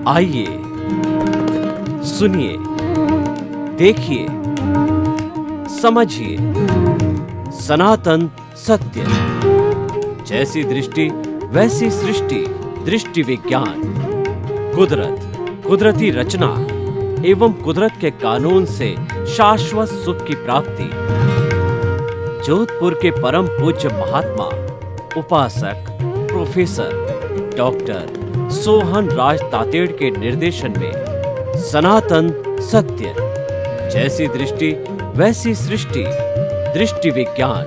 आइए, सुनिए, देखिए, समझिए सनातन सत्य। जैसी दृष्टि वैसी सृष्टि, दृष्टि विज्ञान। कुदरत, कुदरती रचना एवं कुदरत के कानून से शाश्वत सुख की प्राप्ति। जोधपुर के परम पूज्य महात्मा उपासक प्रोफेसर डॉक्टर सोहन राज तातेड़ के निर्देशन में सनातन सत्य। जैसी दृष्टि वैसी सृष्टि, दृष्टि विज्ञान।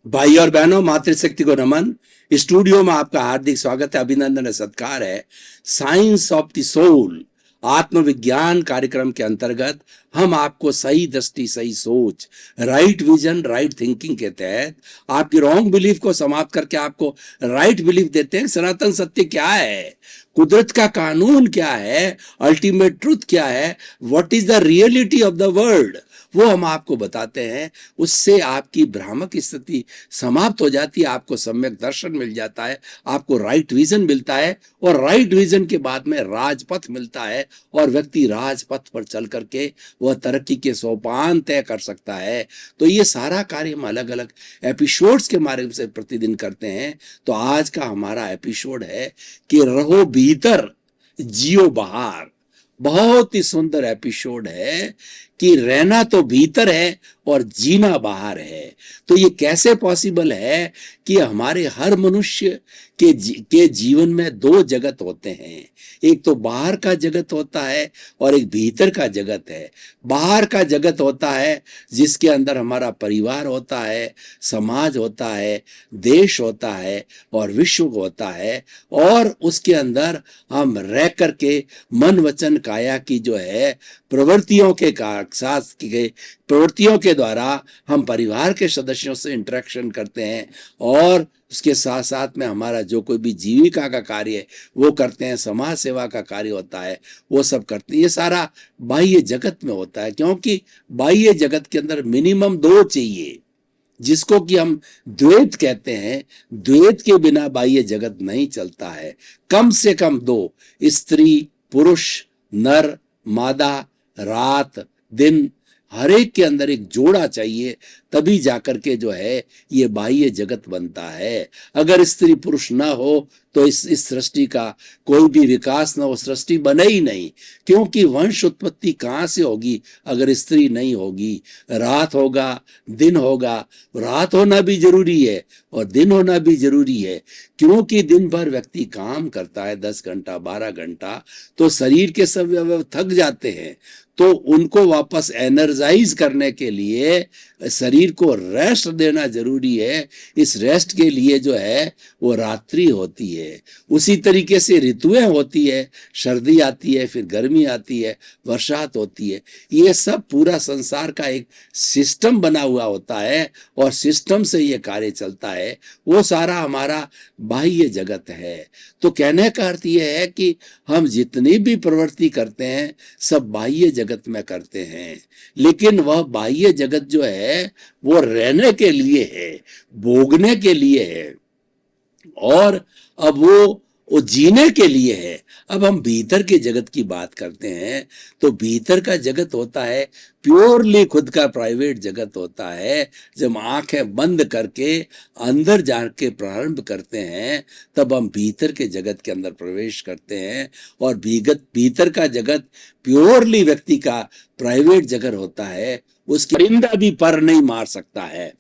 भाई और बहनों, मातृशक्ति को नमन। स्टूडियो में आपका हार्दिक स्वागत है, अभिनंदन है, सत्कार है। साइंस ऑफ द सोल आत्मविज्ञान कार्यक्रम के अंतर्गत हम आपको सही दृष्टि, सही सोच, राइट विजन, राइट थिंकिंग के तहत आपकी रॉन्ग बिलीफ को समाप्त करके आपको राइट बिलीफ देते हैं। सनातन सत्य क्या है, कुदरत का कानून क्या है, अल्टीमेट ट्रुथ क्या है, what is the reality of the world, वो हम आपको बताते हैं। उससे आपकी भ्रामक स्थिति समाप्त हो जाती है, आपको सम्यक दर्शन मिल जाता है, आपको राइट विजन मिलता है, और राइट विजन के बाद में राजपथ मिलता है, और व्यक्ति राजपथ पर चल करके वह तरक्की के सोपान तय कर सकता है। तो ये सारा कार्य हम अलग अलग एपिसोड्स के माध्यम से प्रतिदिन करते हैं। तो आज का हमारा एपिसोड है कि रहो भीतर जियो बाहर। बहुत ही सुंदर एपिसोड है कि रहना तो भीतर है और जीना बाहर है। तो ये कैसे पॉसिबल है कि हमारे हर मनुष्य के जीवन में दो जगत होते हैं। एक तो बाहर का जगत होता है और एक भीतर का जगत है। बाहर का जगत होता है जिसके अंदर हमारा परिवार होता है, समाज होता है, देश होता है और विश्व होता है, और उसके अंदर हम रह करके मन वचन काया की जो है प्रवृत्तियों के प्रवृत्तियों के द्वारा हम परिवार के सदस्यों से इंटरेक्शन करते हैं, और उसके साथ साथ में हमारा जो कोई भी जीविका का कार्य है वो करते हैं, समाज सेवा का कार्य होता है वो सब करते हैं। ये सारा बाह्य जगत में होता है, क्योंकि बाह्य जगत के अंदर मिनिमम दो चाहिए, जिसको कि हम द्वैत कहते हैं। द्वैत के बिना बाह्य जगत नहीं चलता है। कम से कम दो, स्त्री पुरुष, नर मादा, रात दिन, हर एक के अंदर एक जोड़ा चाहिए, तभी जाकर के जो है ये बाह्य जगत बनता है। अगर स्त्री पुरुष ना हो तो इस सृष्टि का कोई भी विकास ना हो, सृष्टि बने ही नहीं। क्योंकि वंश उत्पत्ति कहाँ से होगी अगर स्त्री नहीं होगी? रात होगा, दिन होगा। रात होना भी जरूरी है और दिन होना भी जरूरी है, क्योंकि दिन भर व्यक्ति काम करता है 10 घंटा 12 घंटा, तो शरीर के सब अवयव थक जाते हैं। तो उनको वापस एनर्जाइज करने के लिए शरीर को रेस्ट देना जरूरी है। इस रेस्ट के लिए जो है वो रात्रि होती है। उसी तरीके से ऋतुएं होती है, सर्दी आती है, फिर गर्मी आती है, बरसात होती है। ये सब पूरा संसार का एक सिस्टम बना हुआ होता है, और सिस्टम से ये कार्य चलता है। वो सारा हमारा बाह्य जगत है। तो कहने का अर्थ यह है कि हम जितनी भी प्रवृत्ति करते हैं सब बाह्य जगत में करते हैं, लेकिन वह बाह्य जगत जो है वो रहने के लिए है, भोगने के लिए है, और अब वो जीने के लिए है। अब हम भीतर के जगत की बात करते हैं, तो भीतर का जगत होता है प्योरली खुद का प्राइवेट जगत होता है। जब आंखें बंद करके अंदर जाके प्रारंभ करते हैं, तब हम भीतर के जगत के अंदर प्रवेश करते हैं, और भीतर का जगत प्योरली व्यक्ति का प्राइवेट जगत होता है। उसकी परिंदा भी पर नहीं मार सकता है।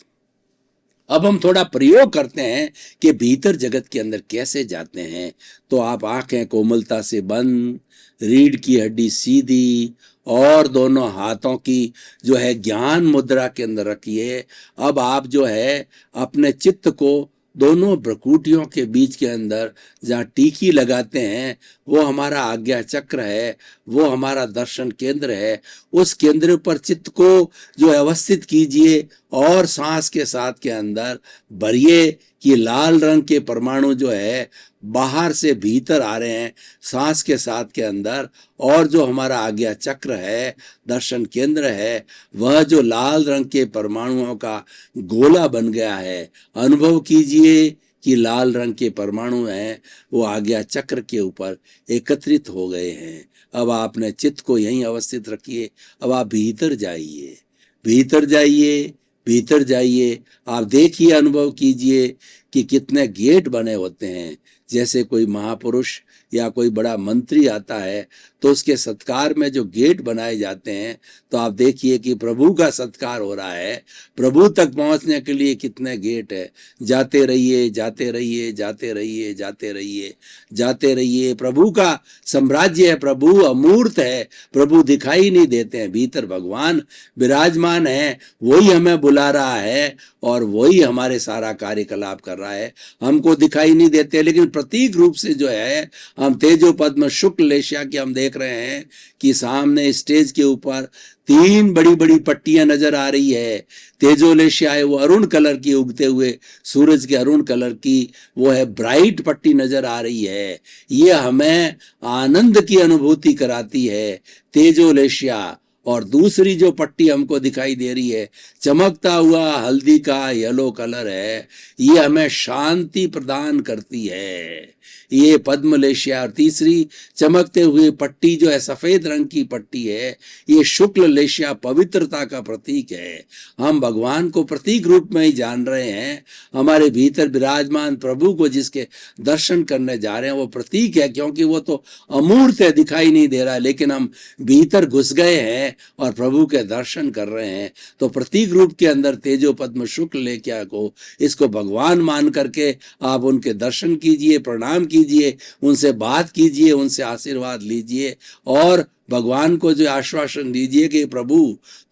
अब हम थोड़ा प्रयोग करते हैं कि भीतर जगत के अंदर कैसे जाते हैं। तो आप आंखें कोमलता से बंद, रीढ़ की हड्डी सीधी, और दोनों हाथों की जो है ज्ञान मुद्रा के अंदर रखिए। अब आप जो है अपने चित्त को दोनों भ्रुकुटियों के बीच के अंदर जहाँ टीकी लगाते हैं, वो हमारा आज्ञा चक्र है, वो हमारा दर्शन केंद्र है। उस केंद्र पर चित्त को जो अवस्थित कीजिए, और सांस के साथ के अंदर भरिए कि लाल रंग के परमाणु जो है बाहर से भीतर आ रहे हैं सांस के साथ के अंदर। और जो हमारा आज्ञा चक्र है, दर्शन केंद्र है, वह जो लाल रंग के परमाणुओं का गोला बन गया है, अनुभव कीजिए कि लाल रंग के परमाणु हैं वो आज्ञा चक्र के ऊपर एकत्रित हो गए हैं। अब आपने चित्त को यहीं अवस्थित रखिए। अब आप भीतर जाइए, भीतर जाइए, भीतर जाइए। आप देखिए, अनुभव कीजिए कि कितने गेट बने होते हैं। जैसे कोई महापुरुष या कोई बड़ा मंत्री आता है तो उसके सत्कार में जो गेट बनाए जाते हैं, तो आप देखिए कि प्रभु का सत्कार हो रहा है। प्रभु तक पहुंचने के लिए कितने गेट है। जाते रहिए, जाते रहिए, जाते रहिए, जाते रहिए, जाते रहिए। प्रभु का साम्राज्य है, प्रभु अमूर्त है, प्रभु दिखाई नहीं देते हैं। भीतर भगवान विराजमान है, वही हमें बुला रहा है और वही हमारे सारा कार्यकलाप कर रहा है। हमको दिखाई नहीं देते, लेकिन प्रतीक रूप से जो है हम तेजो पद्म शुक्ल लेशिया की हम देख रहे हैं कि सामने स्टेज के ऊपर 3 बड़ी बड़ी पट्टियां नजर आ रही है। तेजोलेशिया है वो अरुण कलर की, उगते हुए सूरज के अरुण कलर की वो है ब्राइट पट्टी नजर आ रही है। ये हमें आनंद की अनुभूति कराती है, तेजोलेशिया। और दूसरी जो पट्टी हमको दिखाई दे रही है, चमकता हुआ हल्दी का येलो कलर है, ये हमें शांति प्रदान करती है, ये पद्मलेशिया। और तीसरी चमकते हुए पट्टी जो है सफेद रंग की पट्टी है, ये शुक्ल लेशिया, पवित्रता का प्रतीक है। हम भगवान को प्रतीक रूप में ही जान रहे हैं। हमारे भीतर विराजमान प्रभु को जिसके दर्शन करने जा रहे हैं वो प्रतीक है, क्योंकि वो तो अमूर्त है, दिखाई नहीं दे रहा है, लेकिन हम भीतर घुस गए हैं और प्रभु के दर्शन कर रहे हैं। तो प्रतीक रूप के अंदर तेजो पद्म शुक्ल लेशिया को, इसको भगवान मान करके आप उनके दर्शन कीजिए, प्रणाम कीजिए, उनसे बात कीजिए, उनसे आशीर्वाद लीजिए और भगवान को जो आश्वासन दीजिए कि प्रभु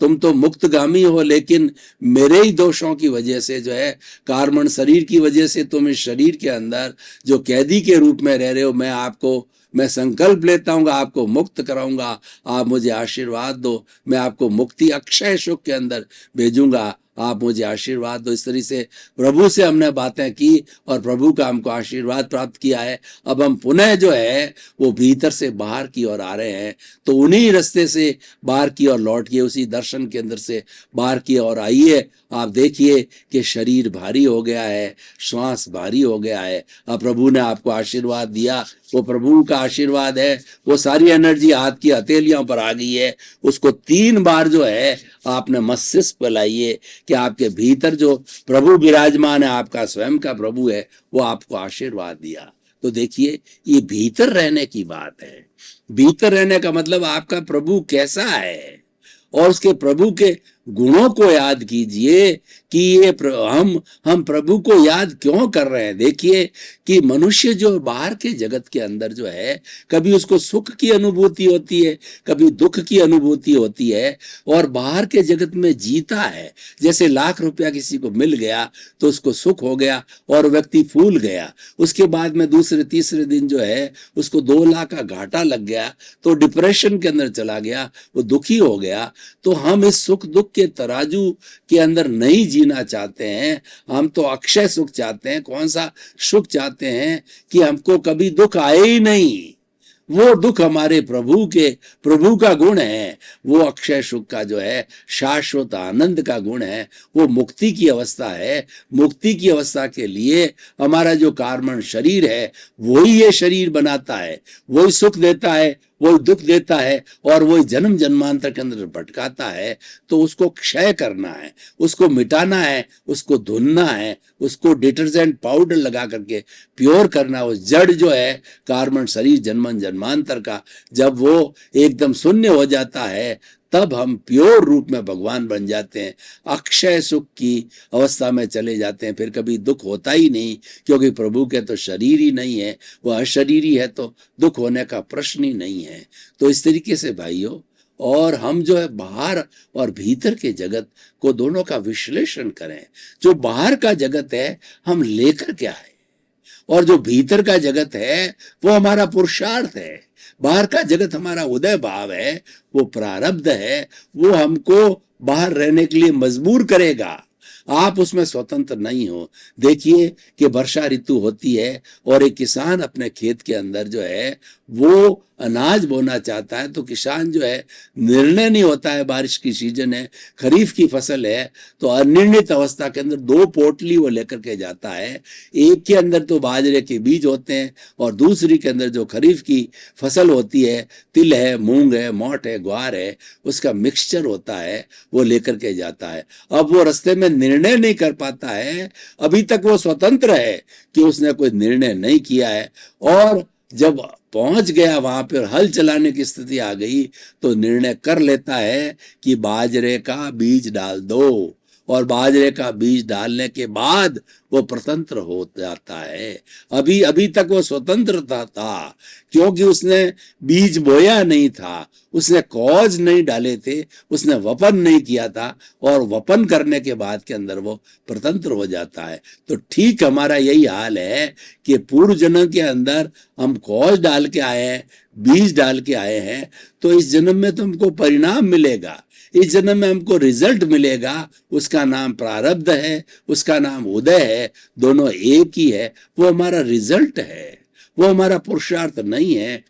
तुम तो मुक्तगामी हो, लेकिन मेरे ही दोषों की वजह से जो है, कार्मण शरीर की वजह से तुम इस शरीर के अंदर जो कैदी के रूप में रह रहे हो, मैं संकल्प लेता हूँ आपको मुक्त कराऊंगा। आप मुझे आशीर्वाद दो, मैं आपको मुक्ति अक्षय सुख के अंदर भेजूंगा, आप मुझे आशीर्वाद दो। इस तरह से प्रभु से हमने बातें की और प्रभु का हमको आशीर्वाद प्राप्त किया है। अब हम पुनः जो है वो भीतर से बाहर की ओर आ रहे हैं, तो उन्हीं रास्ते से बाहर की ओर लौटिए, उसी दर्शन के अंदर से बाहर की ओर आइए। आप देखिए कि शरीर भारी हो गया है, श्वास भारी हो गया है। अब प्रभु ने आपको आशीर्वाद दिया, वो प्रभु का आशीर्वाद है। वो सारी एनर्जी हाथ की हथेलियों पर आ गई है, उसको 3 बार जो है आपने मस्तिष्क पे लाइए कि आपके भीतर जो प्रभु विराजमान है, आपका स्वयं का प्रभु है, वो आपको आशीर्वाद दिया। तो देखिए, ये भीतर रहने की बात है। भीतर रहने का मतलब आपका प्रभु कैसा है, और उसके प्रभु के गुणों को याद कीजिए कि ये हम प्रभु को याद क्यों कर रहे हैं। देखिए कि मनुष्य जो बाहर के जगत के अंदर जो है, कभी उसको सुख की अनुभूति होती है, कभी दुख की अनुभूति होती है, और बाहर के जगत में जीता है। जैसे लाख रुपया किसी को मिल गया तो उसको सुख हो गया और व्यक्ति फूल गया, उसके बाद में दूसरे तीसरे दिन जो है उसको 2 लाख का घाटा लग गया, तो डिप्रेशन के अंदर चला गया, वो दुखी हो गया। तो हम इस सुख दुख के तराजू के अंदर नहीं जीना चाहते हैं, हम तो अक्षय सुख चाहते हैं। कौन सा सुख चाहते हैं कि हमको कभी दुख आए ही नहीं। वो दुख हमारे प्रभु का गुण है, वो अक्षय सुख का जो है शाश्वत आनंद का गुण है, वो मुक्ति की अवस्था है। मुक्ति की अवस्था के लिए हमारा जो कार्मण शरीर है वही ये शरीर बनाता है, वही सुख देता है, वही दुख देता है, और वही जन्म जन्मांतर के अंदर भटकाता है। तो उसको क्षय करना है, उसको मिटाना है, उसको धुलना है, उसको डिटर्जेंट पाउडर लगा करके प्योर करना। उस जड़ जो है कार्बन शरीर जन्म जन्मांतर का, जब वो एकदम शून्य हो जाता है, तब हम प्योर रूप में भगवान बन जाते हैं, अक्षय सुख की अवस्था में चले जाते हैं। फिर कभी दुख होता ही नहीं, क्योंकि प्रभु के तो शरीर ही नहीं है, वह अशरीरी है, तो दुख होने का प्रश्न ही नहीं है। तो इस तरीके से भाइयों, और हम जो है बाहर और भीतर के जगत को दोनों का विश्लेषण करें। जो बाहर का जगत है हम लेकर के आए, और जो भीतर का जगत है वो हमारा पुरुषार्थ है। बाहर का जगत हमारा उदय भाव है, वो प्रारब्ध है, वो हमको बाहर रहने के लिए मजबूर करेगा। आप उसमें स्वतंत्र नहीं हो। देखिए कि वर्षा ऋतु होती है और एक किसान अपने खेत के अंदर जो है वो अनाज बोना चाहता है, तो किसान जो है निर्णय नहीं होता है, बारिश की सीजन है, खरीफ की फसल है, तो अनिर्णित अवस्था के अंदर 2 पोटली वो लेकर के जाता है। एक के अंदर तो बाजरे के बीज होते हैं और दूसरी के अंदर जो खरीफ की फसल होती है, तिल है, मूंग है, मोठ है, ग्वार है, उसका मिक्सचर होता है, वो लेकर के जाता है। अब वो रास्ते में निर्णय नहीं कर पाता है, अभी तक वो स्वतंत्र है कि उसने कोई निर्णय नहीं किया है, और जब पहुंच गया वहां पर हल चलाने की स्थिति आ गई तो निर्णय कर लेता है कि बाजरे का बीज डाल दो, और बाजरे का बीज डालने के बाद वो स्वतंत्र हो जाता है। अभी अभी तक वो स्वतंत्रता था क्योंकि उसने बीज बोया नहीं था, उसने कॉज नहीं डाले थे, उसने वपन नहीं किया था, और वपन करने के बाद के अंदर वो स्वतंत्र हो जाता है। तो ठीक हमारा यही हाल है कि पूर्व जन्म के अंदर हम कॉज डाल के आए हैं, बीज डाल के आए हैं, तो इस जन्म में तो हमको परिणाम मिलेगा, इस जन्म में हमको रिजल्ट मिलेगा। उसका नाम प्रारब्ध है, उसका नाम उदय है, दोनों एक ही है। वो हमारा रिजल्ट है, वो हमारा पुरुषार्थ नहीं है,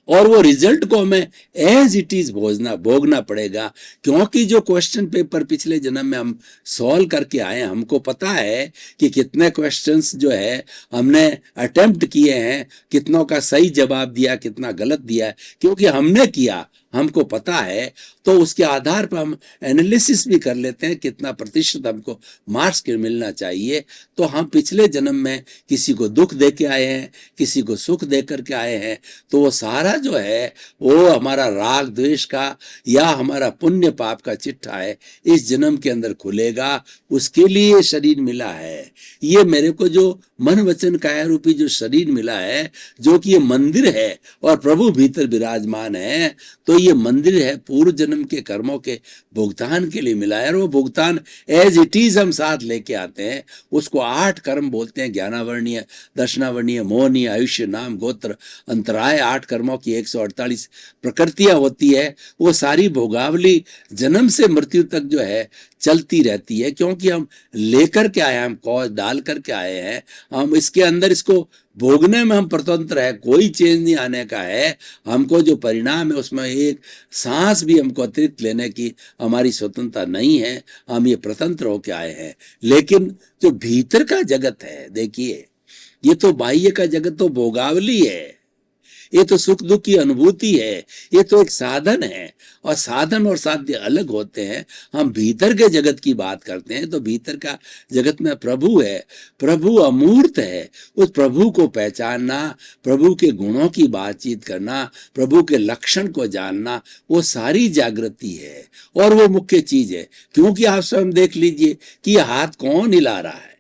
और वो रिजल्ट को हमें एज इट इज भोगना पड़ेगा। क्योंकि जो क्वेश्चन पेपर पिछले जन्म में हम सॉल्व करके आए हैं, हमको पता है कि कितने क्वेश्चंस जो है हमने अटेम्प्ट किए हैं, कितनों का सही जवाब दिया, कितना गलत दिया है, क्योंकि हमने किया, हमको पता है। तो उसके आधार पर हम एनालिसिस भी कर लेते हैं कितना प्रतिशत हमको मार्क्स के मिलना चाहिए। तो हम पिछले जन्म में किसी को दुख दे के आए हैं, किसी को सुख दे करके आए हैं, तो वो सारा जो है वो हमारा राग द्वेष का या हमारा पुण्य पाप का चिट्ठा है, इस जन्म के अंदर खुलेगा। उसके लिए शरीर मिला है। ये मेरे को जो मन वचन काया रूपी जो शरीर मिला है, जो कि ये मंदिर है और प्रभु भीतर विराजमान है, तो ये मंदिर है पूर्व जन्म के कर्मों के भुगतान के लिए मिला है। और वो भुगतान एज इट इज हम साथ लेके आते हैं। उसको 8 कर्म बोलते हैं, ज्ञानावर्णीय, दर्शनावर्णीय, मोहनीय, आयुष्य, नाम, गोत्र, अंतराय। 8 कर्मों की 148 प्रकृतियां होती है। वो सारी भोगावली जन्म से मृत्यु तक जो है चलती रहती है, क्योंकि हम लेकर के आए हैं, हम कॉज डाल करके आए हैं, हम इसके अंदर इसको भोगने में हम स्वतंत्र है, कोई चेंज नहीं आने का है। हमको जो परिणाम है उसमें एक सांस भी हमको अतिरिक्त लेने की हमारी स्वतंत्रता नहीं है, हम ये स्वतंत्र होके आए हैं। लेकिन जो भीतर का जगत है, देखिए ये तो बाह्य का जगत तो भोगावली है, ये तो सुख दुख की अनुभूति है, ये तो एक साधन है, और साधन और साध्य अलग होते हैं। हम भीतर के जगत की बात करते हैं तो भीतर का जगत में प्रभु है, प्रभु अमूर्त है। उस प्रभु को पहचानना, प्रभु के गुणों की बातचीत करना, प्रभु के लक्षण को जानना, वो सारी जागृति है और वो मुख्य चीज है। क्योंकि आप स्वयं देख लीजिए कि ये हाथ कौन हिला रहा है,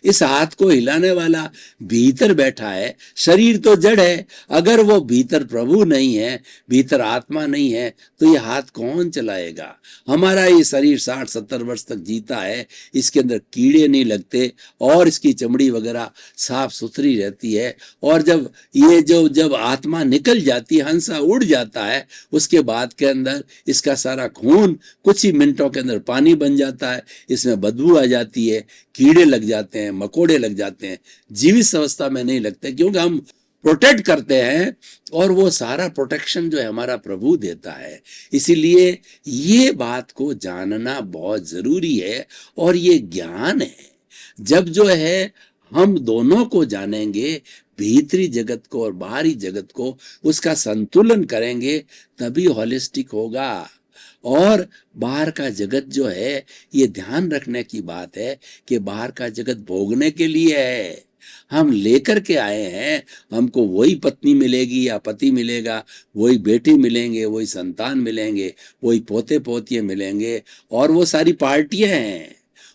इस हाथ को हिलाने वाला भीतर बैठा है। शरीर तो जड़ है, अगर वो भीतर प्रभु नहीं है, भीतर आत्मा नहीं है, तो ये हाथ कौन चलाएगा। हमारा ये शरीर 60-70 वर्ष तक जीता है, इसके अंदर कीड़े नहीं लगते और इसकी चमड़ी वगैरह साफ सुथरी रहती है। और जब आत्मा निकल जाती है, हंसा उड़ जाता है, उसके बाद के अंदर इसका सारा खून कुछ ही मिनटों के अंदर पानी बन जाता है, इसमें बदबू आ जाती है, कीड़े लग जाते हैं, मकोड़े लग जाते हैं। जीवित अवस्था में नहीं लगते, क्योंकि हम प्रोटेक्ट करते हैं, और वो सारा प्रोटेक्शन जो है हमारा प्रभु देता है। इसीलिए ये बात को जानना बहुत जरूरी है, और ये ज्ञान है। जब जो है हम दोनों को जानेंगे, भीतरी जगत को और बाहरी जगत को, उसका संतुलन करेंगे, तभी होलिस्टिक होगा। और बाहर का जगत जो है, ये ध्यान रखने की बात है कि बाहर का जगत भोगने के लिए है। हम लेकर के आए हैं, हमको वही पत्नी मिलेगी या पति मिलेगा, वही बेटी मिलेंगे, वही संतान मिलेंगे, वही पोते पोतियां मिलेंगे, और वो सारी पार्टियां हैं।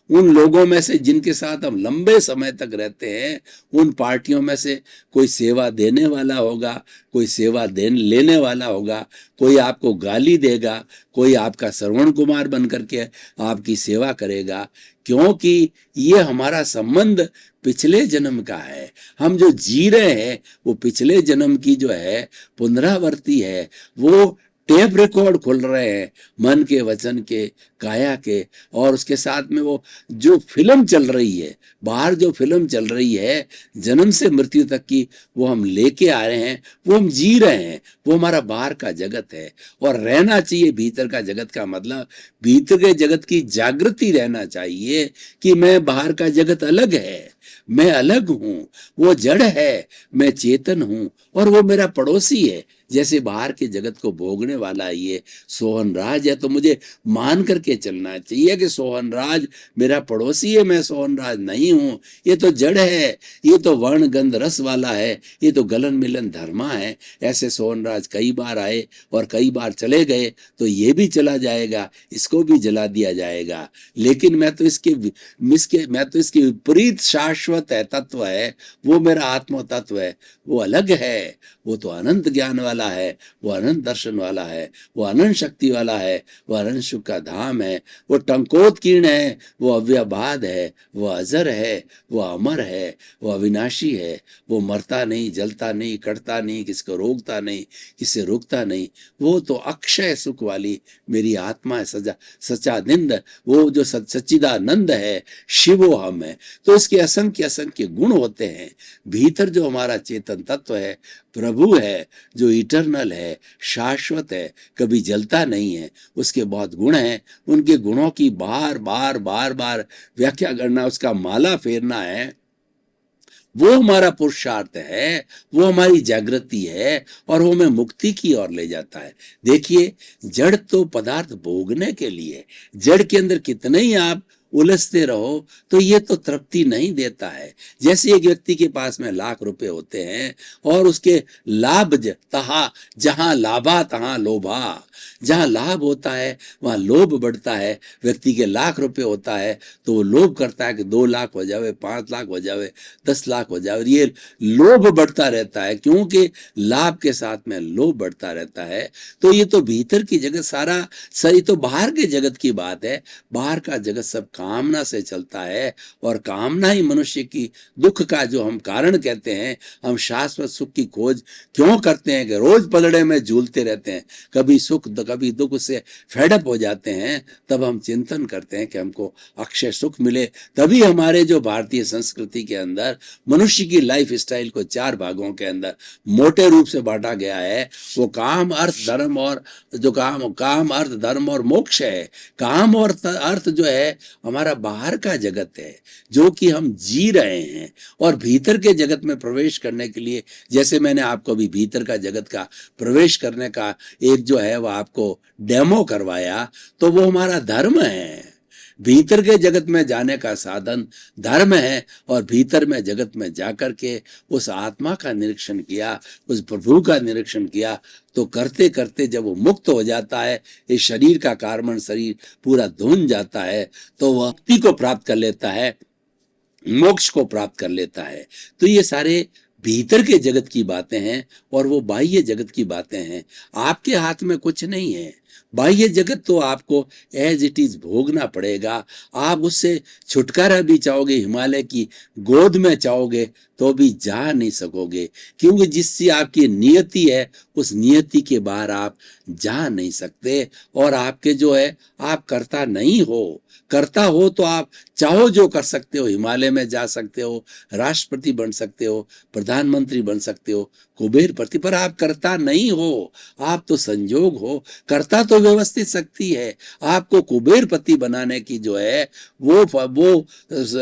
उन लोगों में से जिनके साथ हम लंबे समय तक रहते हैं, उन पार्टियों में से कोई सेवा देने वाला होगा, कोई सेवा लेने वाला होगा, कोई आपको गाली देगा, कोई आपका श्रवण कुमार बन करके आपकी सेवा करेगा। क्योंकि ये हमारा संबंध पिछले जन्म का है। हम जो जी रहे हैं वो पिछले जन्म की जो है पुनरावर्ती है। वो टेप रिकॉर्ड खुल रहे हैं मन के, वचन के, काया के, और उसके साथ में वो जो फिल्म चल रही है, बाहर जो फिल्म चल रही है जन्म से मृत्यु तक की, वो हम लेके आ रहे हैं, वो हम जी रहे हैं, वो हमारा बाहर का जगत है। और रहना चाहिए भीतर का जगत का मतलब भीतर के जगत की जागृति रहना चाहिए कि मैं बाहर का जगत अलग है, मैं अलग हूं, वो जड़ है, मैं चेतन हूं, और वो मेरा पड़ोसी है। जैसे बाहर के जगत को भोगने वाला ये सोहन राज है, तो मुझे मान करके चलना चाहिए कि सोहन राज मेरा पड़ोसी है, मैं सोहन राज नहीं हूं। ये तो जड़ है, ये तो वर्ण गंध रस वाला है, ये तो गलन मिलन धर्मा है। ऐसे सोहन राज कई बार आए और कई बार चले गए, तो ये भी चला जाएगा, इसको भी जला दिया जाएगा। लेकिन मैं तो इसके विपरीत शाश्वत है, तत्व है, वो मेरा आत्म तत्व है, वो अलग है, वो तो अनंत ज्ञान वाला है, वो अनंत दर्शन वाला है, वो अनंत शक्ति वाला है, वो अनंत सुख का धाम है, वो टंकोत्कीर्ण है, वो अव्यबाद है, वो अजर है, वो अमर है, वो अविनाशी है, वो मरता नहीं, जलता नहीं, कटता नहीं, किसको रोकता नहीं, किससे रोकता नहीं। वो तो अक्षय सुख वाली मेरी आत्मा है, सच्चानंद, वो जो सच्चिदानंद है, शिवो हम है। तो इसके असंख्य असंख्य गुण होते हैं। भीतर जो हमारा चेतन तत्व है, प्रभु है, जो इटरनल है, शाश्वत है, कभी जलता नहीं है, उसके बहुत गुण हैं। उनके गुणों की बार बार बार बार व्याख्या करना, उसका माला फेरना है, वो हमारा पुरुषार्थ है, वो हमारी जागृति है, और वो हमें मुक्ति की ओर ले जाता है। देखिए, जड़ तो पदार्थ भोगने के लिए, जड़ के अंदर कितने ही आप उलझते रहो तो ये तो तृप्ति नहीं देता है। जैसे एक व्यक्ति के पास में लाख रुपए होते हैं और उसके लाभ जहां लाभा तहां लोभा, जहां लाभ होता है वहां लोभ बढ़ता है। व्यक्ति के लाख रुपए होता है तो वो लोभ करता है कि 2 लाख हो जावे, 5 लाख हो जावे, 10 लाख हो जावे। ये लोभ बढ़ता रहता है, क्योंकि लाभ के साथ में लोभ बढ़ता रहता है। तो ये तो भीतर की जगत सारा सही, तो बाहर के जगत की बात है। बाहर का जगत सब कामना से चलता है, और कामना ही मनुष्य की दुख का जो हम कारण कहते हैं। हम शाश्वत सुख की खोज क्यों करते हैं कि रोज पलड़े में झूलते रहते हैं, कभी सुख कभी दुख से फेडअप हो जाते हैं। तब हम चिंतन करते हैं कि हमको अक्षय सुख मिले। तभी हमारे जो भारतीय संस्कृति के अंदर मनुष्य की लाइफ स्टाइल को 4 भागों के अंदर मोटे रूप से बांटा गया है। वो काम अर्थ धर्म, और जो काम अर्थ धर्म और मोक्ष है। काम और अर्थ जो है हमारा बाहर का जगत है, जो कि हम जी रहे हैं। और भीतर के जगत में प्रवेश करने के लिए, जैसे मैंने आपको अभी भीतर का जगत का प्रवेश करने का एक जो है वह आपको डेमो करवाया, तो वो हमारा धर्म है। भीतर के जगत में जाने का साधन धर्म है, और भीतर में जगत में जाकर के उस आत्मा का निरीक्षण किया, उस प्रभु का निरीक्षण किया, तो करते करते जब वो मुक्त हो जाता है, इस शरीर का कार्बन शरीर पूरा धुन जाता है, तो वह मुक्ति को प्राप्त कर लेता है, मोक्ष को प्राप्त कर लेता है। तो ये सारे भीतर के जगत की बातें हैं, और वो बाह्य जगत की बातें हैं। आपके हाथ में कुछ नहीं है। बाह्य जगत तो आपको एज इट इज भोगना पड़ेगा। आप उससे छुटकारा भी चाहोगे, हिमालय की गोद में चाहोगे, तो भी जा नहीं सकोगे, क्योंकि जिससे आपकी नियति है उस नियति के बाहर आप जा नहीं सकते। और आपके जो है, आप करता नहीं हो। करता हो तो आप चाहो जो कर सकते हो, हिमालय में जा सकते हो, राष्ट्रपति बन सकते हो, प्रधानमंत्री बन सकते हो, कुबेरपति, पर आप करता नहीं हो। आप तो संजोग हो। करता तो व्यवस्थित शक्ति है। आपको कुबेरपति बनाने की जो है वो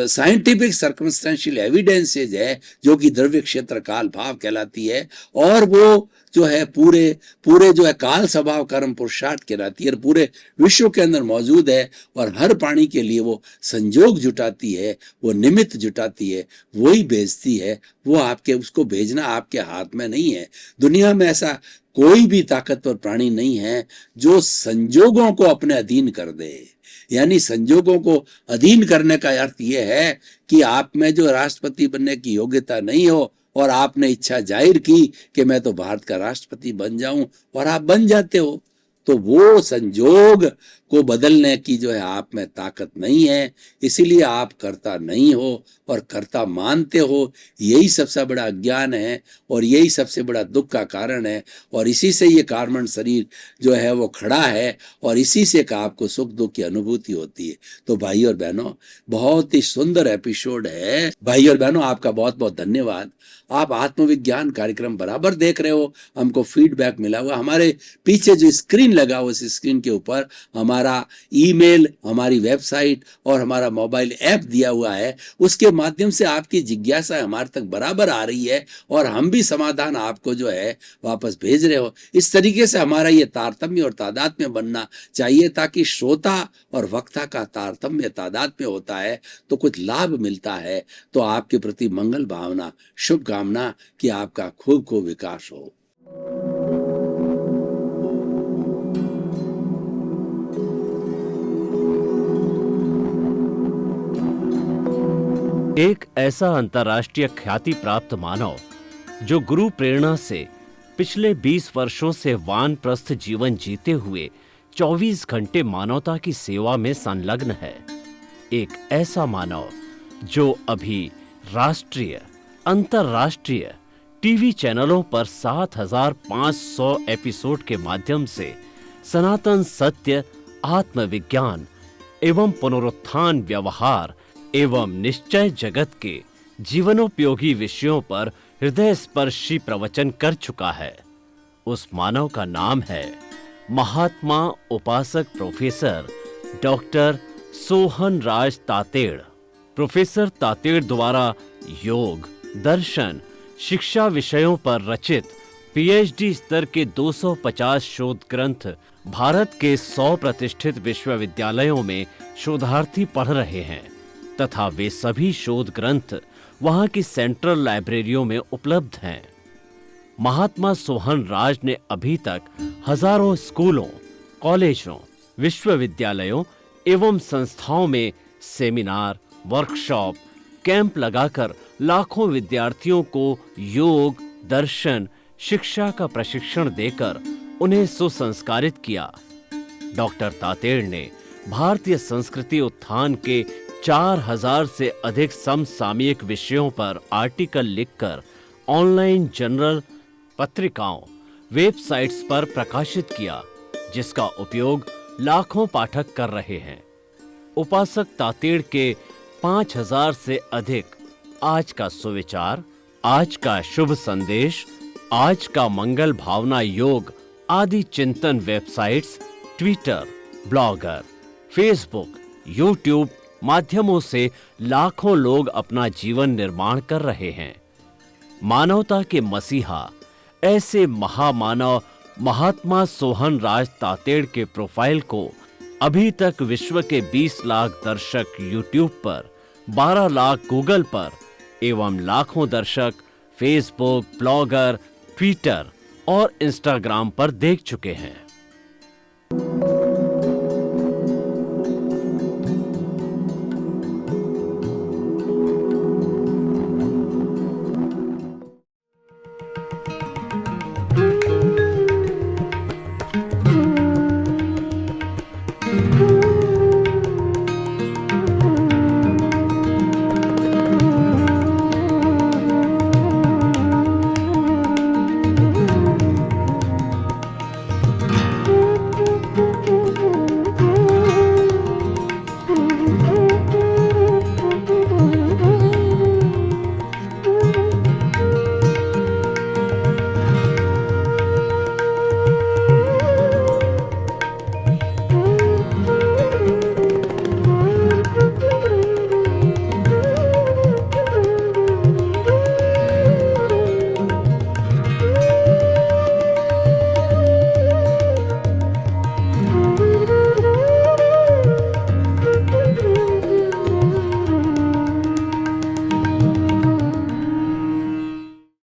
साइंटिफिक सर्कमस्टेंशियल एविडेंसेज है, जो कि द्रव्य क्षेत्र काल भाव कहलाती है, और वो जो है पूरे जो है काल स्वभाव कर्म पुरुषार्थ कहलाती है, और पूरे विश्व के अंदर मौजूद है। और हर प्राणी के लिए वो संजोग जुटाती है, वो निमित्त जुटाती है, वही भेजती है। वो आपके, उसको भेजना आपके हाथ में नहीं है। दुनिया में ऐसा कोई भी ताकतवर प्राणी नहीं है जो संजोगों को अपने अधीन कर दे। यानी संजोगों को अधीन करने का अर्थ यह है कि आप में जो राष्ट्रपति बनने की योग्यता नहीं हो, और आपने इच्छा जाहिर की कि मैं तो भारत का राष्ट्रपति बन जाऊं, और आप बन जाते हो, तो वो संजोग को बदलने की जो है आप में ताकत नहीं है, इसीलिए आप कर्ता नहीं हो और कर्ता मानते हो। यही सबसे बड़ा अज्ञान है और यही सबसे बड़ा दुख का कारण है, और इसी से ये कार्बन शरीर जो है वो खड़ा है, और इसी से का आपको सुख दुख की अनुभूति होती है। तो भाई और बहनों, बहुत ही सुंदर एपिसोड है। भाई और बहनों, आपका बहुत बहुत धन्यवाद। आप आत्मविज्ञान कार्यक्रम बराबर देख रहे हो, हमको फीडबैक मिला हुआ। हमारे पीछे जो स्क्रीन लगा हुआ, उस स्क्रीन के ऊपर हमारा ईमेल, हमारी वेबसाइट और हमारा मोबाइल ऐप दिया हुआ है। उसके माध्यम से आपकी जिज्ञासा हमारे तक बराबर आ रही है और हम भी समाधान आपको जो है वापस भेज रहे हो। इस तरीके से हमारा ये तारतम्य और तादात्म्य बनना चाहिए, ताकि श्रोता और वक्ता का तारतम्य तादात्म्य होता है तो कुछ लाभ मिलता है। तो आपके प्रति मंगल भावना, शुभकामना कि आपका खूब खूब विकास हो। एक ऐसा अंतर्राष्ट्रीय ख्याति प्राप्त मानव जो गुरु प्रेरणा से पिछले 20 वर्षों से वानप्रस्थ जीवन जीते हुए 24 घंटे मानवता की सेवा में संलग्न है। एक ऐसा मानव जो अभी राष्ट्रीय, अंतर्राष्ट्रीय टीवी चैनलों पर 7,500 एपिसोड के माध्यम से सनातन सत्य, आत्मविज्ञान एवं पुनरुत्थान, व्यवहार एवं निश्चय जगत के जीवनोपयोगी विषयों पर हृदय स्पर्शी प्रवचन कर चुका है। उस मानव का नाम है महात्मा उपासक प्रोफेसर डॉक्टर सोहन राज तातेड़। प्रोफेसर तातेड़ द्वारा योग, दर्शन, शिक्षा विषयों पर रचित पीएचडी स्तर के 250 शोध ग्रंथ भारत के 100 प्रतिष्ठित विश्वविद्यालयों में शोधार्थी पढ़ रहे हैं तथा वे सभी शोध ग्रंथ वहां की सेंट्रल लाइब्रेरियों में उपलब्ध हैं। महात्मा सोहन राज ने अभी तक हजारों स्कूलों, कॉलेजों, विश्वविद्यालयों एवं संस्थाओं में सेमिनार, वर्कशॉप, कैंप लगाकर लाखों विद्यार्थियों को योग, दर्शन, शिक्षा का प्रशिक्षण देकर उन्हें सुसंस्कारित किया। डॉक्टर तातेड़ ने भारतीय संस्कृति उत्थान के 4000 से अधिक समसामयिक विषयों पर आर्टिकल लिखकर ऑनलाइन जर्नल, पत्रिकाओं, वेबसाइट्स पर प्रकाशित किया, जिसका उपयोग लाखों पाठक कर रहे हैं। उपासक तातेड़ के 5000 से अधिक आज का सुविचार, आज का शुभ संदेश, आज का मंगल भावना योग आदि चिंतन websites, Twitter, blogger, Facebook, YouTube माध्यमों से लाखों लोग अपना जीवन निर्माण कर रहे हैं। मानवता के मसीहा ऐसे महामानव महात्मा सोहन राज तातेड़ के प्रोफाइल को अभी तक विश्व के 20 लाख दर्शक यूट्यूब पर, 12 लाख गूगल पर एवं लाखों दर्शक फेसबुक, ब्लॉगर, ट्विटर और इंस्टाग्राम पर देख चुके हैं।